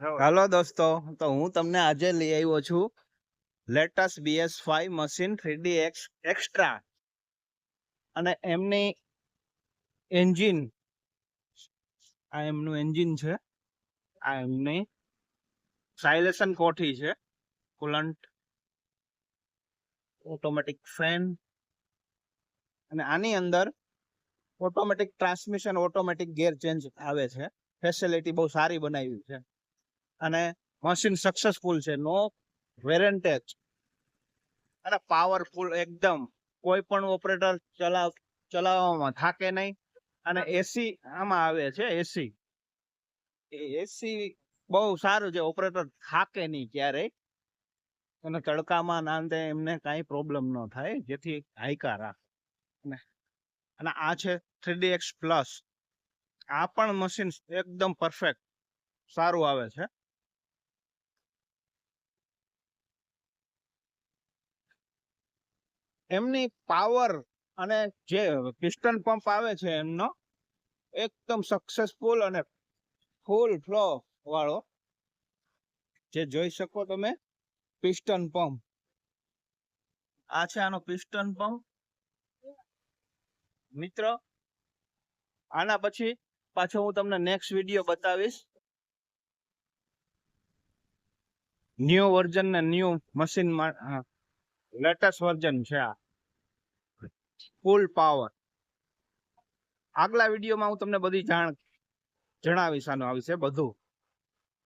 હાલો દોસ્તો, તો હું તમને આજે લઈ આવ્યો છું latest BS5 machine 3DX extra અને એમની એન્જિન. આ એમનું એન્જિન છે. આ એમની સાયલેશન કોઠી છે, કુલન્ટ, ઓટોમેટિક ફેન, અને આની અંદર ઓટોમેટિક ટ્રાન્સમિશન, ઓટોમેટિક ગેર ચેન્જ આવે છે. ફેસિલિટી બહુ સારી બનાવી છે અને મશીન સક્સેસફુલ છે. નો વેરેન્ટેજ અને પાવરફુલ એકદમ. કોઈ પણ ઓપરેટર ચલાવવામાં થાકે નહીં. અને એસી આમાં આવે છે. એસી બહુ સારું છે. ઓપરેટર થાકે નહીં ક્યારેય, અને તડકામાં નાંદે એમને કાંઈ પ્રોબ્લેમ ન થાય, જેથી હાઈકા રાખે. અને આ છે 3DX પ્લસ. આ પણ મશીન એકદમ પરફેક્ટ સારું આવે છે. એમની પાવર અને જે પિસ્ટન પંપ આવે છે એમનો એકદમ સક્સેસફુલ અને ફૂલ ફ્લો વાળો, જે જોઈ શકો તમે. પિસ્ટન પંપ આ છે, આનો પિસ્ટન પંપ. મિત્રો, આના પછી પાછો હું તમને નેક્સ્ટ વિડીયો બતાવીશ. ન્યુ વર્ઝન ને ન્યુ મશીન, લેટેસ્ટ વર્ઝન છે આ, ફૂલ પાવર. આગલા વિડીયોમાં હું તમને બધી જણાવીશ આનો વિશે બધું.